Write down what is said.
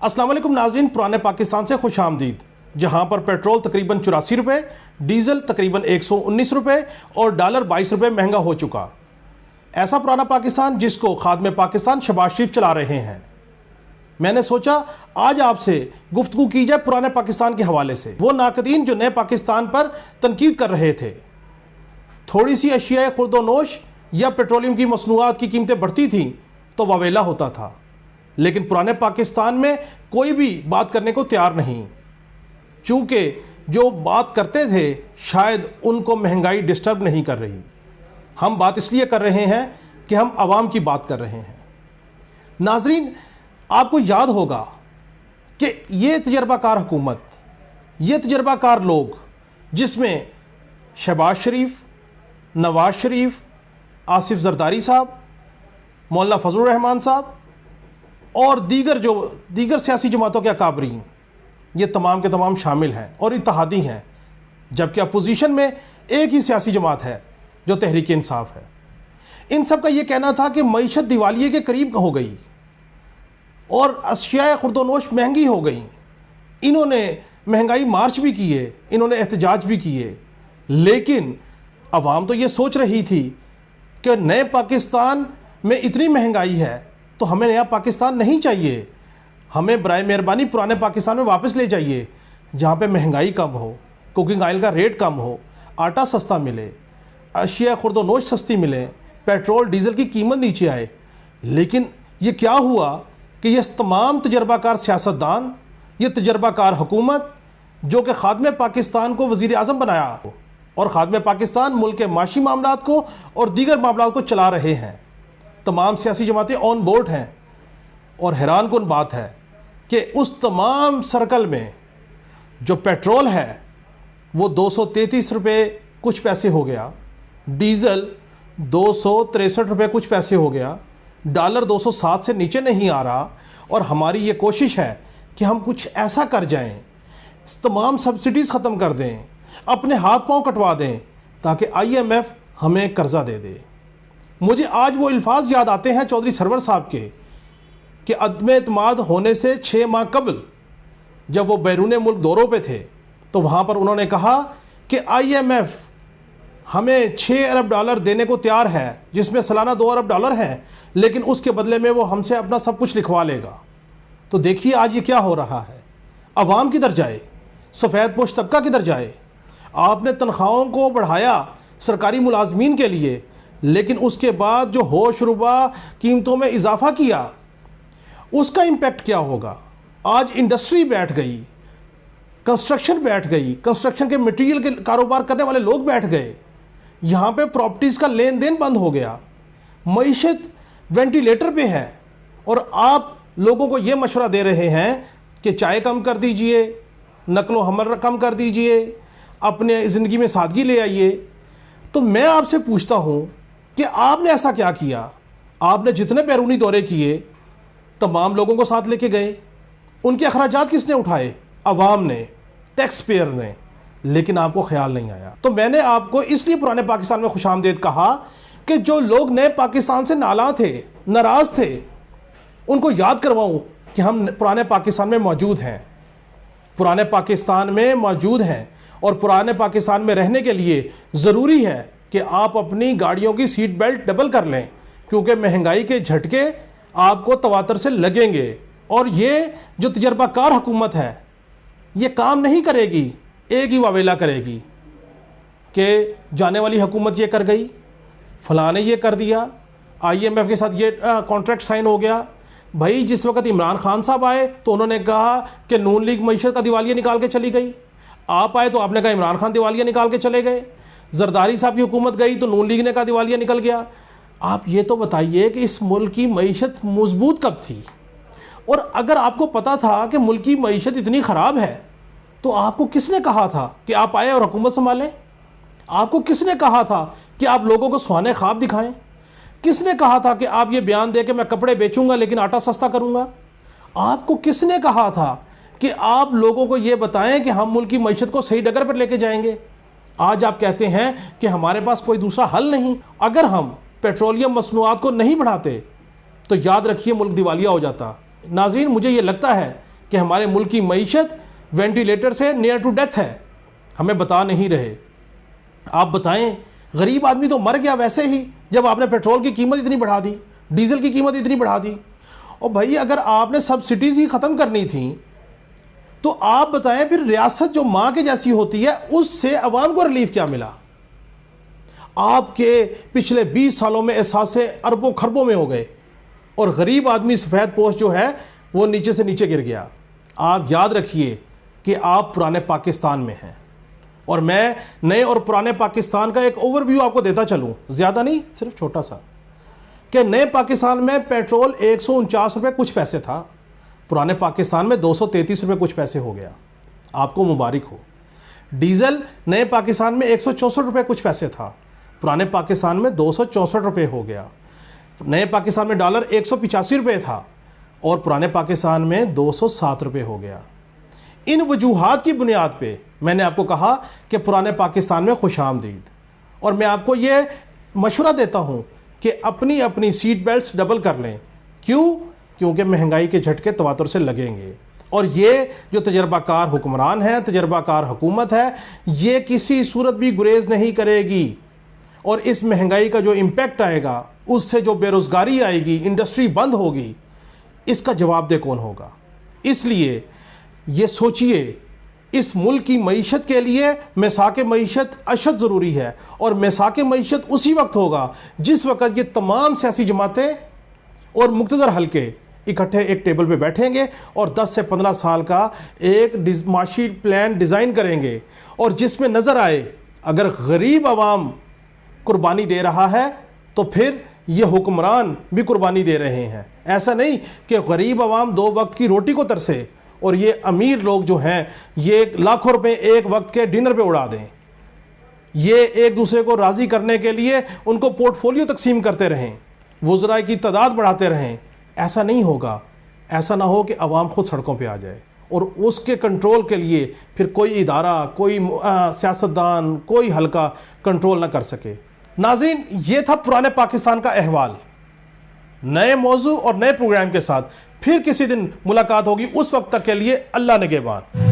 السلام علیکم ناظرین، پرانے پاکستان سے خوش آمدید، جہاں پر پیٹرول تقریباً 84 روپے، ڈیزل تقریباً 119 روپے اور ڈالر 22 روپے مہنگا ہو چکا۔ ایسا پرانا پاکستان جس کو خادم پاکستان شہباز شریف چلا رہے ہیں۔ میں نے سوچا آج آپ سے گفتگو کی جائے پرانے پاکستان کے حوالے سے۔ وہ ناقدین جو نئے پاکستان پر تنقید کر رہے تھے، تھوڑی سی اشیاء خورد و نوش یا پیٹرولیم کی مصنوعات کی قیمتیں بڑھتی تھیں تو واویلا ہوتا تھا، لیکن پرانے پاکستان میں کوئی بھی بات کرنے کو تیار نہیں، چونکہ جو بات کرتے تھے شاید ان کو مہنگائی ڈسٹرب نہیں کر رہی۔ ہم بات اس لیے کر رہے ہیں کہ ہم عوام کی بات کر رہے ہیں۔ ناظرین، آپ کو یاد ہوگا کہ یہ تجربہ کار حکومت، یہ تجربہ کار لوگ، جس میں شہباز شریف، نواز شریف، آصف زرداری صاحب، مولانا فضل الرحمان صاحب اور دیگر سیاسی جماعتوں کے اکابرین، یہ تمام کے تمام شامل ہیں اور اتحادی ہیں، جبکہ اپوزیشن میں ایک ہی سیاسی جماعت ہے جو تحریک انصاف ہے۔ ان سب کا یہ کہنا تھا کہ معیشت دیوالیے کے قریب ہو گئی اور اشیاء خورد و نوش مہنگی ہو گئی۔ انہوں نے مہنگائی مارچ بھی کیے، انہوں نے احتجاج بھی کیے، لیکن عوام تو یہ سوچ رہی تھی کہ نئے پاکستان میں اتنی مہنگائی ہے تو ہمیں نیا پاکستان نہیں چاہیے، ہمیں برائے مہربانی پرانے پاکستان میں واپس لے جائیے، جہاں پہ مہنگائی کم ہو، کوکنگ آئل کا ریٹ کم ہو، آٹا سستا ملے، اشیاء خورد و نوش سستی ملے، پیٹرول ڈیزل کی قیمت نیچے آئے۔ لیکن یہ کیا ہوا کہ یہ تمام تجربہ کار سیاستدان، یہ تجربہ کار حکومت جو کہ خادم پاکستان کو وزیر اعظم بنایا اور خادم پاکستان ملک کے معاشی معاملات کو اور دیگر معاملات کو چلا رہے ہیں، تمام سیاسی جماعتیں آن بورڈ ہیں، اور حیران کن بات ہے کہ اس تمام سرکل میں جو پیٹرول ہے وہ 233 روپے کچھ پیسے ہو گیا، ڈیزل 263 روپے کچھ پیسے ہو گیا، ڈالر 207 سے نیچے نہیں آ رہا، اور ہماری یہ کوشش ہے کہ ہم کچھ ایسا کر جائیں، تمام سبسڈیز ختم کر دیں، اپنے ہاتھ پاؤں کٹوا دیں تاکہ IMF ہمیں قرضہ دے دے۔ مجھے آج وہ الفاظ یاد آتے ہیں چودھری سرور صاحب کے کہ عدم اعتماد ہونے سے 6 ماہ قبل جب وہ بیرون ملک دوروں پہ تھے تو وہاں پر انہوں نے کہا کہ IMF ہمیں 6 ارب ڈالر دینے کو تیار ہے، جس میں سالانہ 2 ارب ڈالر ہیں، لیکن اس کے بدلے میں وہ ہم سے اپنا سب کچھ لکھوا لے گا۔ تو دیکھیے آج یہ کیا ہو رہا ہے، عوام کدھر جائے، سفید پوش طبقہ کدھر جائے۔ آپ نے تنخواہوں کو بڑھایا سرکاری ملازمین کے لیے، لیکن اس کے بعد جو ہوش ربا قیمتوں میں اضافہ کیا، اس کا امپیکٹ کیا ہوگا۔ آج انڈسٹری بیٹھ گئی، کنسٹرکشن بیٹھ گئی، کنسٹرکشن کے مٹیریل کے کاروبار کرنے والے لوگ بیٹھ گئے، یہاں پہ پراپرٹیز کا لین دین بند ہو گیا، معیشت وینٹیلیٹر پہ ہے، اور آپ لوگوں کو یہ مشورہ دے رہے ہیں کہ چائے کم کر دیجئے، نقل و حمل کم کر دیجئے، اپنے زندگی میں سادگی لے آئیے۔ تو میں آپ سے پوچھتا ہوں کہ آپ نے ایسا کیا کیا؟ آپ نے جتنے بیرونی دورے کیے تمام لوگوں کو ساتھ لے کے گئے، ان کے اخراجات کس نے اٹھائے؟ عوام نے، ٹیکس پیئر نے، لیکن آپ کو خیال نہیں آیا۔ تو میں نے آپ کو اس لیے پرانے پاکستان میں خوش آمدید کہا کہ جو لوگ نئے پاکستان سے نالاں تھے، ناراض تھے، ان کو یاد کرواؤں کہ ہم پرانے پاکستان میں موجود ہیں، پرانے پاکستان میں موجود ہیں، اور پرانے پاکستان میں رہنے کے لیے ضروری ہے کہ آپ اپنی گاڑیوں کی سیٹ بیلٹ ڈبل کر لیں، کیونکہ مہنگائی کے جھٹکے آپ کو تواتر سے لگیں گے، اور یہ جو تجربہ کار حکومت ہے یہ کام نہیں کرے گی، ایک ہی واویلا کرے گی کہ جانے والی حکومت یہ کر گئی، فلاں نے یہ کر دیا، IMF کے ساتھ یہ کانٹریکٹ سائن ہو گیا۔ بھائی جس وقت عمران خان صاحب آئے تو انہوں نے کہا کہ نون لیگ معیشت کا دیوالیہ نکال کے چلی گئی، آپ آئے تو آپ نے کہا عمران خان دیوالیہ نکال کے چلے گئے، زرداری صاحب کی حکومت گئی تو نون لیگ نے کہا دیوالیہ نکل گیا۔ آپ یہ تو بتائیے کہ اس ملک کی معیشت مضبوط کب تھی؟ اور اگر آپ کو پتا تھا کہ ملک کی معیشت اتنی خراب ہے تو آپ کو کس نے کہا تھا کہ آپ آئے اور حکومت سنبھالیں؟ آپ کو کس نے کہا تھا کہ آپ لوگوں کو سہانے خواب دکھائیں؟ کس نے کہا تھا کہ آپ یہ بیان دے کہ میں کپڑے بیچوں گا لیکن آٹا سستا کروں گا؟ آپ کو کس نے کہا تھا کہ آپ لوگوں کو یہ بتائیں کہ ہم ملک کی معیشت کو صحیح ڈگر پر لے کے جائیں گے؟ آج آپ کہتے ہیں کہ ہمارے پاس کوئی دوسرا حل نہیں۔ اگر ہم پیٹرولیم مصنوعات کو نہیں بڑھاتے تو یاد رکھیے ملک دیوالیہ ہو جاتا۔ ناظرین، مجھے یہ لگتا ہے کہ ہمارے ملک کی معیشت وینٹیلیٹر سے نیئر ٹو ڈیتھ ہے، ہمیں بتا نہیں رہے۔ آپ بتائیں، غریب آدمی تو مر گیا ویسے ہی جب آپ نے پیٹرول کی قیمت اتنی بڑھا دی، ڈیزل کی قیمت اتنی بڑھا دی۔ اور بھائی اگر آپ نے سبسڈیز ہی ختم کرنی تھیں تو آپ بتائیں پھر ریاست جو ماں کے جیسی ہوتی ہے اس سے عوام کو ریلیف کیا ملا؟ آپ کے پچھلے 20 سالوں میں احساسے اربوں خربوں میں ہو گئے اور غریب آدمی سفید پوش جو ہے وہ نیچے سے نیچے گر گیا۔ آپ یاد رکھیے کہ آپ پرانے پاکستان میں ہیں، اور میں نئے اور پرانے پاکستان کا ایک اوور ویو آپ کو دیتا چلوں، زیادہ نہیں، صرف چھوٹا سا، کہ نئے پاکستان میں پیٹرول 149 روپے کچھ پیسے تھا، پرانے پاکستان میں 233 روپے کچھ پیسے ہو گیا، آپ کو مبارک ہو۔ ڈیزل نئے پاکستان میں 164 روپے کچھ پیسے تھا، پرانے پاکستان میں 264 روپے ہو گیا۔ نئے پاکستان میں ڈالر 185 روپے تھا اور پرانے پاکستان میں 207 روپے ہو گیا۔ ان وجوہات کی بنیاد پہ میں نے آپ کو کہا کہ پرانے پاکستان میں خوش آمدید، اور میں آپ کو یہ مشورہ دیتا ہوں کہ اپنی اپنی سیٹ بیلٹس ڈبل کر لیں۔ کیوں؟ کیونکہ مہنگائی کے جھٹکے تواتر سے لگیں گے، اور یہ جو تجربہ کار حکمران ہے، تجربہ کار حکومت ہے، یہ کسی صورت بھی گریز نہیں کرے گی، اور اس مہنگائی کا جو امپیکٹ آئے گا، اس سے جو بے روزگاری آئے گی، انڈسٹری بند ہوگی، اس کا جواب دہ کون ہوگا؟ اس لیے یہ سوچئے، اس ملک کی معیشت کے لیے میثاق معیشت اشد ضروری ہے، اور میثاق معیشت اسی وقت ہوگا جس وقت یہ تمام سیاسی جماعتیں اور مقتدر حلقے اکٹھے ایک ٹیبل پہ بیٹھیں گے اور 10 سے 15 سال کا ایک معاشی پلان ڈیزائن کریں گے، اور جس میں نظر آئے اگر غریب عوام قربانی دے رہا ہے تو پھر یہ حکمران بھی قربانی دے رہے ہیں۔ ایسا نہیں کہ غریب عوام 2 وقت کی روٹی کو ترسے اور یہ امیر لوگ جو ہیں یہ لاکھوں روپے ایک وقت کے ڈنر پہ اڑا دیں، یہ ایک دوسرے کو راضی کرنے کے لیے ان کو پورٹ فولیو تقسیم کرتے رہیں، وزراء کی تعداد بڑھاتے رہیں۔ ایسا نہیں ہوگا، ایسا نہ ہو کہ عوام خود سڑکوں پہ آ جائے، اور اس کے کنٹرول کے لیے پھر کوئی ادارہ، کوئی سیاستدان، کوئی حلقہ کنٹرول نہ کر سکے۔ ناظرین، یہ تھا پرانے پاکستان کا احوال۔ نئے موضوع اور نئے پروگرام کے ساتھ پھر کسی دن ملاقات ہوگی، اس وقت تک کے لیے اللہ نگہبان۔